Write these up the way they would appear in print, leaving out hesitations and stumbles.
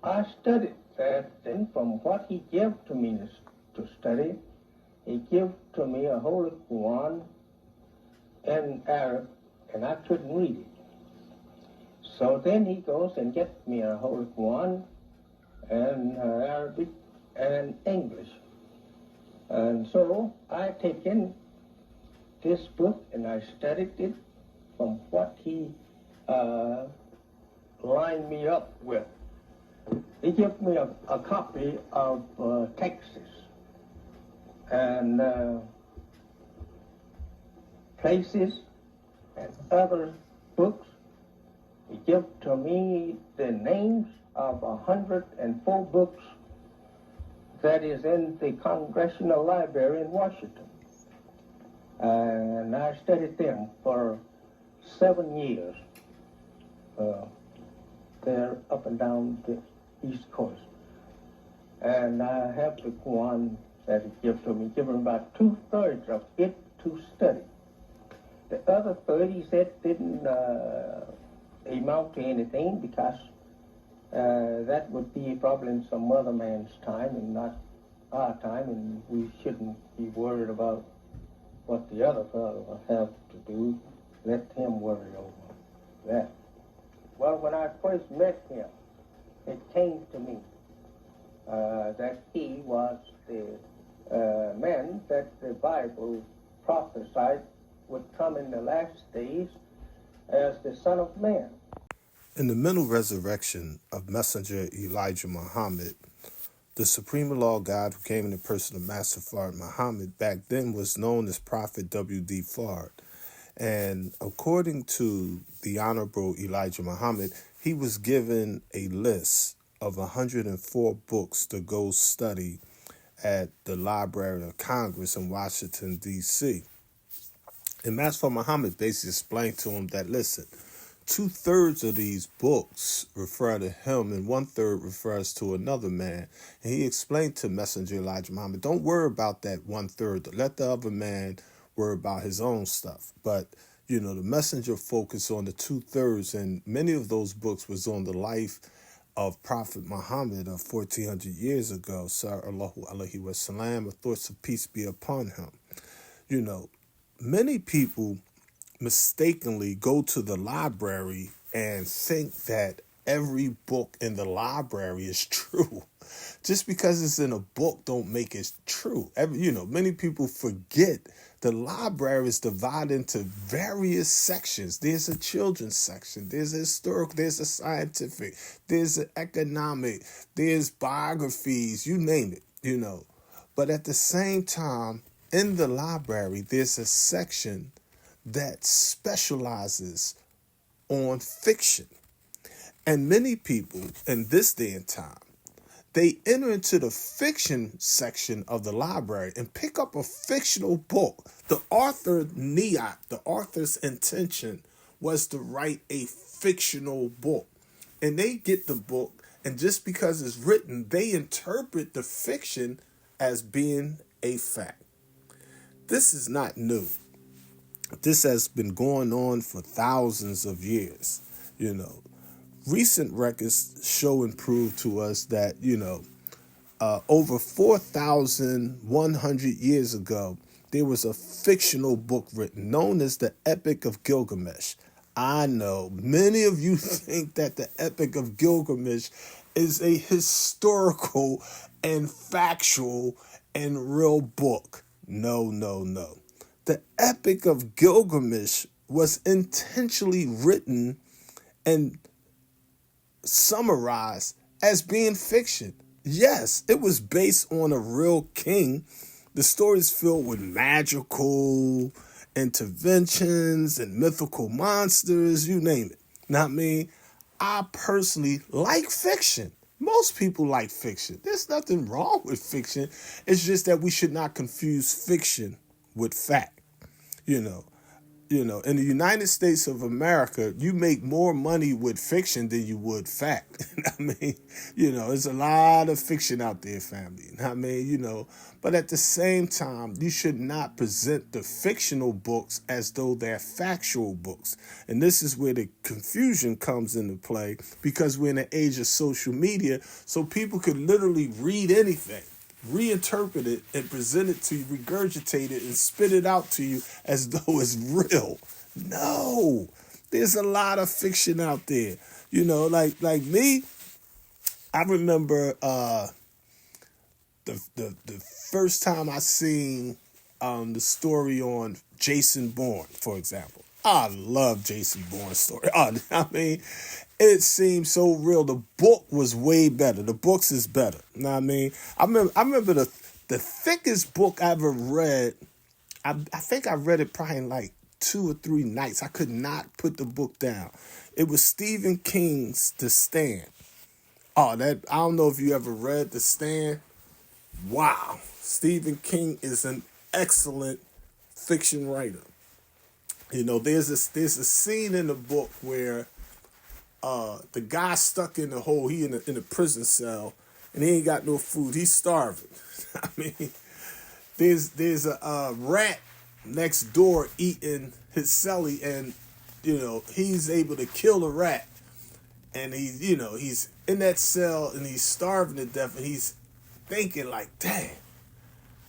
I studied that, and from what he gave to me to study, he gave to me a Holy Quran in Arab, and I couldn't read it. So then he goes and gets me a Holy Quran in Arabic and English. And so I taken this book and I studied it from what he lined me up with. He gave me a copy of Texas and places and other books. He gave to me the names of 104 books that is in the Congressional Library in Washington. And I studied them for 7 years. They're up and down the East Coast. And I have the Quran that he gave to me, given about 2/3 of it to study. The other third, he said, didn't amount to anything because that would be probably in some other man's time and not our time, and we shouldn't be worried about what the other fellow will have to do. Let him worry over that. Well, when I first met him, it came to me that he was the man that the Bible prophesied would come in the last days as the Son of Man. In the mental resurrection of Messenger Elijah Muhammad, the supreme law God who came in the person of Master Fard Muhammad back then was known as Prophet W.D. Fard. And according to the Honorable Elijah Muhammad, he was given a list of 104 books to go study at the Library of Congress in Washington, D.C. And Master Fard Muhammad basically explained to him that, listen, 2/3 of these books refer to him and 1/3 refers to another man. And he explained to Messenger Elijah Muhammad, don't worry about that 1/3. Let the other man worry about his own stuff. But, the messenger focused on the 2/3, and many of those books was on the life of Prophet Muhammad of 1400 years ago. Sallallahu alaihi wasallam, thoughts of peace be upon him. Many people mistakenly go to the library and think that every book in the library is true. Just because it's in a book don't make it true. Many people forget the library is divided into various sections. There's a children's section, there's a historical, there's a scientific, there's an economic, there's biographies, you name it, But at the same time, in the library, there's a section that specializes on fiction. And many people in this day and time, they enter into the fiction section of the library and pick up a fictional book. The author, Niyat, the author's intention was to write a fictional book. And they get the book, and just because it's written, they interpret the fiction as being a fact. This is not new. This has been going on for thousands of years. Recent records show and prove to us that, over 4,100 years ago, there was a fictional book written known as the Epic of Gilgamesh. I know many of you think that the Epic of Gilgamesh is a historical and factual and real book. No. The Epic of Gilgamesh was intentionally written and summarized as being fiction. Yes, it was based on a real king. The story is filled with magical interventions and mythical monsters, you name it. Not me. I personally like fiction. Most people like fiction. There's nothing wrong with fiction. It's just that we should not confuse fiction with fact. In the United States of America, you make more money with fiction than you would fact. I mean, there's a lot of fiction out there, family. I mean, but at the same time, you should not present the fictional books as though they're factual books. And this is where the confusion comes into play, because we're in an age of social media, so people could literally read anything, reinterpret it, and present it to you, regurgitate it, and spit it out to you as though it's real. No, there's a lot of fiction out there. Like me, I remember the first time I seen the story on Jason Bourne, for example. I love Jason Bourne's story. I mean, it seemed so real. The book was way better. The books is better. You know what I mean? I remember the thickest book I ever read. I think I read it probably in like 2 or 3 nights. I could not put the book down. It was Stephen King's The Stand. I don't know if you ever read The Stand. Wow. Stephen King is an excellent fiction writer. There's a scene in the book where the guy's stuck in the hole. He in a prison cell, and he ain't got no food. He's starving. I mean, there's a rat next door eating his celly, and he's able to kill the rat, and he's in that cell and he's starving to death, and he's thinking like, dang,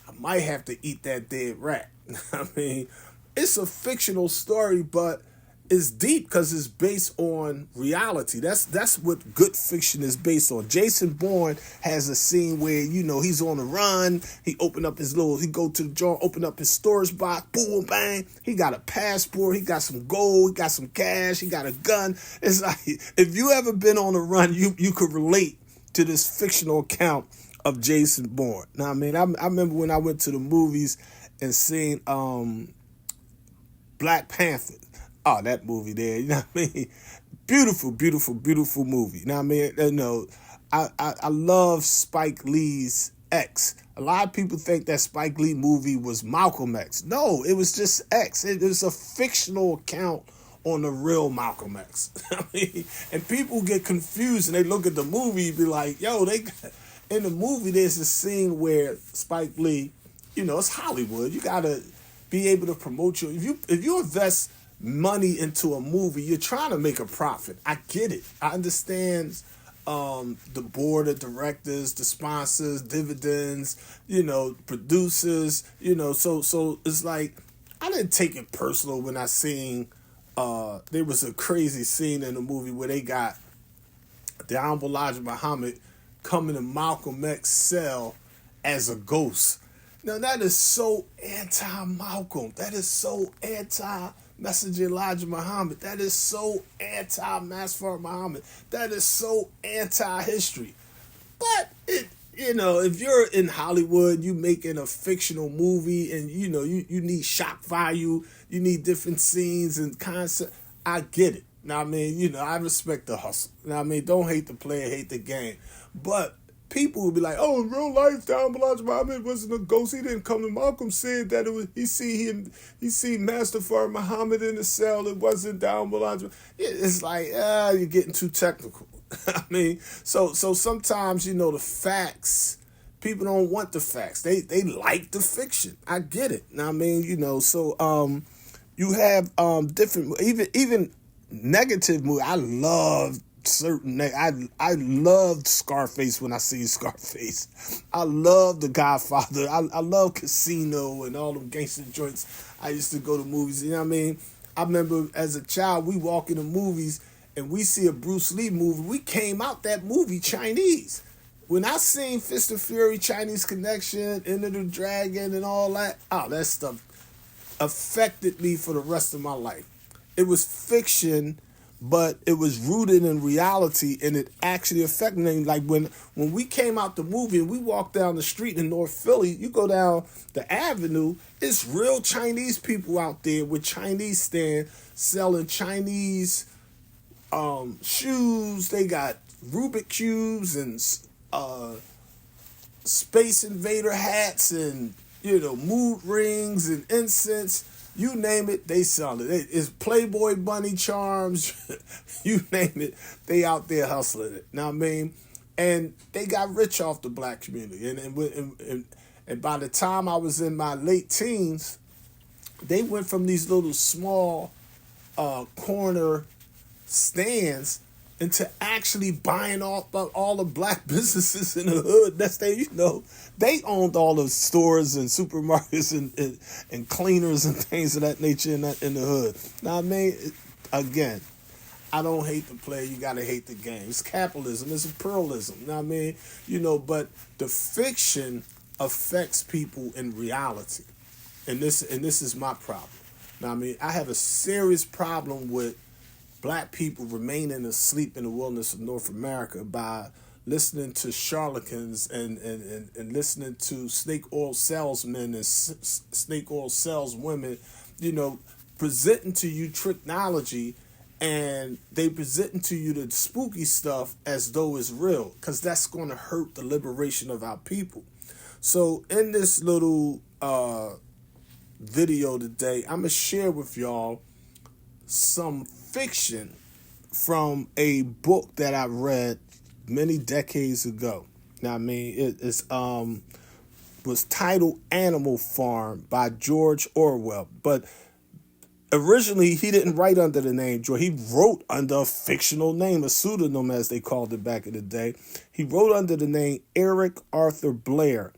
I might have to eat that dead rat. I mean, it's a fictional story, but it's deep because it's based on reality. That's what good fiction is based on. Jason Bourne has a scene where, he's on the run. He go to the joint, open up his storage box, boom, bang. He got a passport. He got some gold. He got some cash. He got a gun. It's like, if you ever been on the run, you could relate to this fictional account of Jason Bourne. Now, I mean, I remember when I went to the movies and seen Black Panther. Oh, that movie there, you know what I mean? Beautiful, beautiful, beautiful movie. You know what I mean? I love Spike Lee's X. A lot of people think that Spike Lee movie was Malcolm X. No, it was just X. It was a fictional account on the real Malcolm X. I mean, and people get confused and they look at the movie and be like, yo, in the movie there's a scene where Spike Lee, it's Hollywood. You gotta be able to promote if you invest money into a movie, you're trying to make a profit. I get it. I understand the board of directors, the sponsors, dividends, producers, so it's like, I didn't take it personal when I seen there was a crazy scene in the movie where they got the Honorable Elijah Muhammad coming to Malcolm X's cell as a ghost. Now that is so anti-Malcolm. That is so anti-Messenger Elijah Muhammad. That is so anti-Masfar Muhammad. That is so anti-history. But if you're in Hollywood, you making a fictional movie, and you need shock value, you need different scenes and concept. I get it. Now I mean, I respect the hustle. Now I mean, don't hate the player, hate the game. But people would be like, oh, in real life, Elijah Muhammad wasn't a ghost. He didn't come to Malcolm said that it was. He see Mustafa Muhammad in the cell. It wasn't Elijah. It's like, you're getting too technical. I mean, so sometimes the facts. People don't want the facts. They like the fiction. I get it. Now I mean, so you have different even negative movies. I love certain. I loved Scarface when I see Scarface. I love The Godfather. I love Casino and all them gangster joints. I used to go to movies. You know what I mean? I remember as a child, we walk in the movies and we see a Bruce Lee movie. We came out that movie Chinese. When I seen Fist of Fury, Chinese Connection, Enter the Dragon, and all that, that stuff affected me for the rest of my life. It was fiction, but it was rooted in reality, and it actually affected me. Like when we came out the movie and we walked down the street in North Philly, you go down the avenue, it's real Chinese people out there with Chinese stand selling Chinese shoes. They got Rubik cubes and Space Invader hats and mood rings and incense. You name it, they sell it. It's Playboy bunny charms, you name it, they out there hustling it. Know what I mean? And they got rich off the black community. And by the time I was in my late teens, they went from these little small corner stands into actually buying all the black businesses in the hood. That's they owned all the stores and supermarkets and cleaners and things of that nature in the hood. Now I mean, again, I don't hate the player. You gotta hate the game. It's capitalism. It's a pluralism. You know what I mean? But the fiction affects people in reality, and this is my problem. Now I mean, I have a serious problem with black people remaining asleep in the wilderness of North America by listening to charlatans and listening to snake oil salesmen and snake oil saleswomen, presenting to you technology, and they presenting to you the spooky stuff as though it's real, because that's going to hurt the liberation of our people. So in this little video today, I'm going to share with y'all some fiction from a book that I read many decades ago. Now, I mean, it's was titled Animal Farm by George Orwell, but originally he didn't write under the name George. He wrote under a fictional name, a pseudonym as they called it back in the day. He wrote under the name Eric Arthur Blair,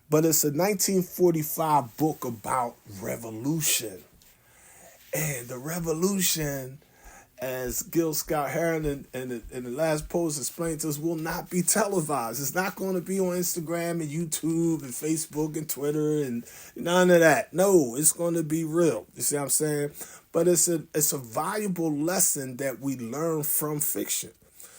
but it's a 1945 book about revolution. And the revolution, as Gil Scott-Heron in the last post explained to us, will not be televised. It's not going to be on Instagram and YouTube and Facebook and Twitter and none of that. No, it's going to be real. You see what I'm saying? But it's a valuable lesson that we learn from fiction.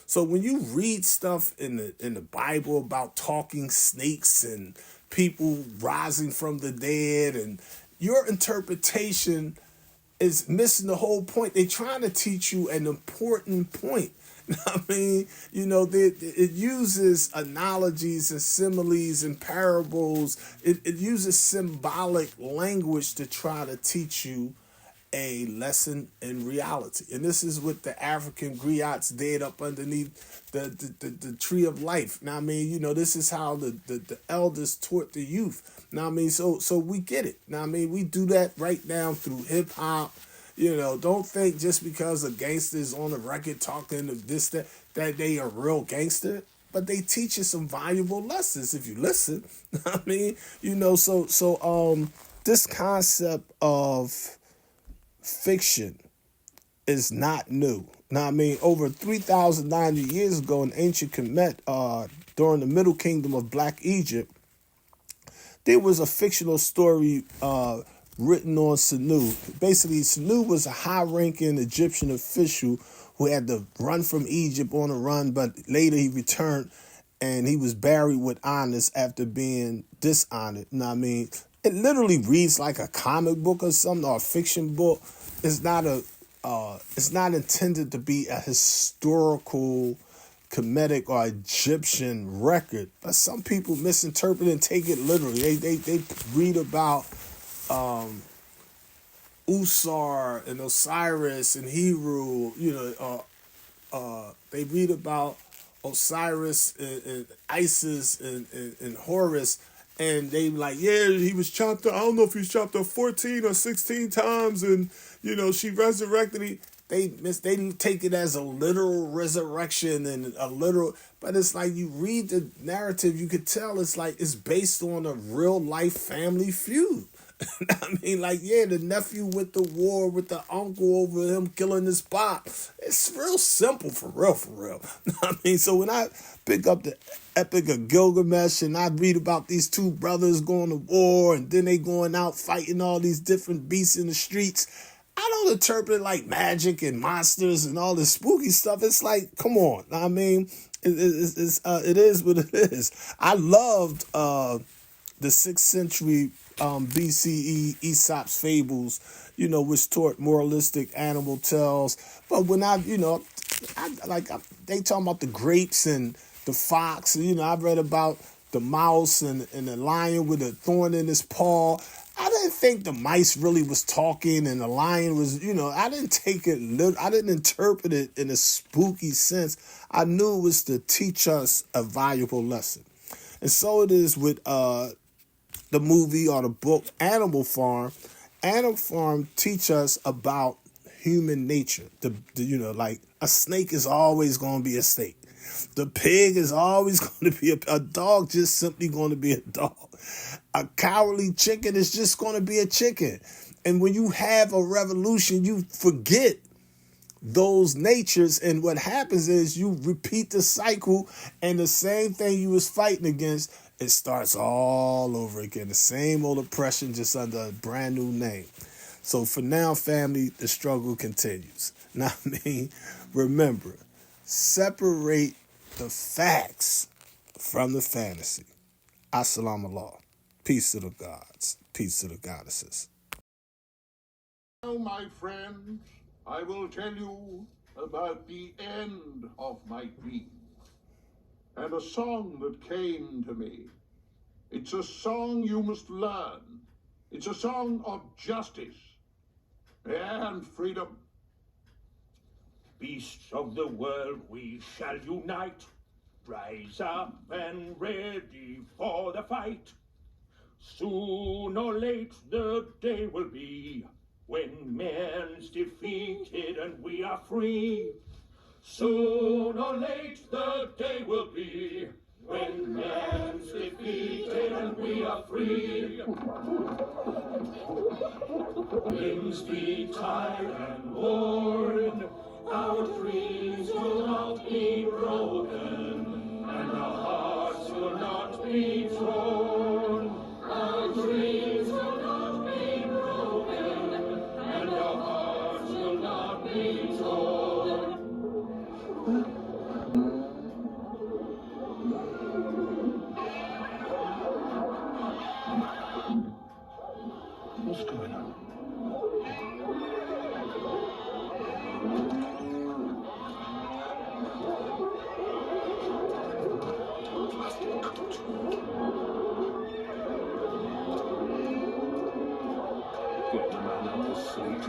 So when you read stuff in the Bible about talking snakes and people rising from the dead, and your interpretation is missing the whole point. They're trying to teach you an important point. I mean, it uses analogies and similes and parables. It uses symbolic language to try to teach you a lesson in reality. And this is what the African griots did up underneath the tree of life. Now, I mean, this is how the elders taught the youth. Now, I mean, so we get it. Now, I mean, we do that right now through hip hop. Don't think just because a gangster is on the record talking of this, that they are real gangster. But they teach you some valuable lessons if you listen. I mean, so this concept of fiction is not new. Now, I mean, over 3,900 years ago in ancient Kemet, during the Middle Kingdom of Black Egypt, there was a fictional story written on Sanu. Basically, Sanu was a high-ranking Egyptian official who had to run from Egypt on a run, but later he returned and he was buried with honors after being dishonored. You know what I mean? It literally reads like a comic book or something, or a fiction book. It's not intended to be a historical, Kemetic or Egyptian record, but some people misinterpret and take it literally. They read about Usar and Osiris and Heru. They read about Osiris and Isis and Horus. And they like, yeah, he was chopped up. I don't know if he was chopped up 14 or 16 times. And, she resurrected him. They take it as a literal resurrection and a literal. But it's like you read the narrative, you could tell it's like it's based on a real life family feud. I mean, like, yeah, the nephew went to war with the uncle over him killing his pop. It's real simple, for real. I mean, so when I pick up the Epic of Gilgamesh and I read about these two brothers going to war and then they going out fighting all these different beasts in the streets, I don't interpret it like magic and monsters and all this spooky stuff. It's like, come on. I mean, it is what it is. I loved the 6th century BCE Aesop's fables, which taught moralistic animal tales. But when they talking about the grapes and the fox. I've read about the mouse and the lion with a thorn in his paw. I didn't think the mice really was talking and the lion was, I didn't take it, I didn't interpret it in a spooky sense. I knew it was to teach us a valuable lesson. And so it is with the movie or the book Animal Farm. Animal Farm teach us about human nature. Like a snake is always going to be a snake. The pig is always going to be a dog, just simply going to be a dog. A cowardly chicken is just going to be a chicken. And when you have a revolution, you forget those natures, and what happens is you repeat the cycle, and the same thing you was fighting against, it starts all over again. The same old oppression, just under a brand new name. So for now, family, the struggle continues. Now, remember, separate the facts from the fantasy. Assalamu alaikum. Peace to the gods. Peace to the goddesses. Now, my friends, I will tell you about the end of my dream and a song that came to me. It's a song you must learn. It's a song of justice and freedom. Beasts of the world, we shall unite. Rise up and ready for the fight. Soon or late the day will be when man's defeated and we are free. Soon or late the day will be when man's defeated and we are free. Limbs be tired and worn, our dreams will not be broken, and our hearts will not be torn. Our dreams will not be broken, and our hearts will not be torn. What's going on? Get the man up to sleep.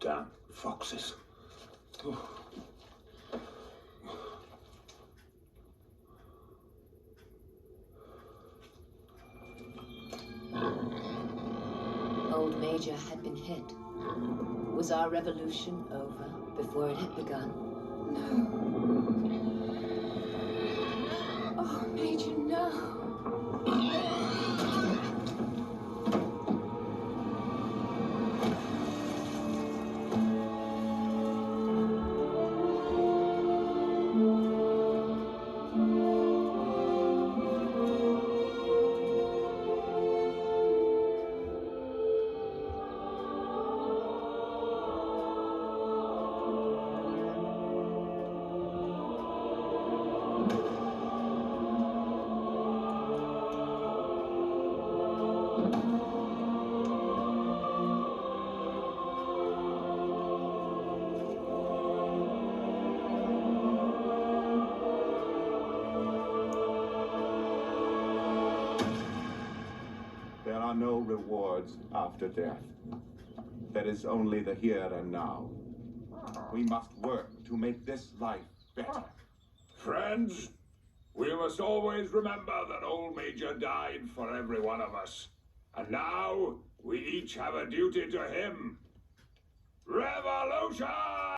Damn foxes. Old Major had been hit. Was our revolution over before it had begun? No. Oh, Major, no. There are no rewards after death. There is only the here and now. We must work to make this life better. Friends, we must always remember that old Major died for every one of us. And now we each have a duty to him. Revolution!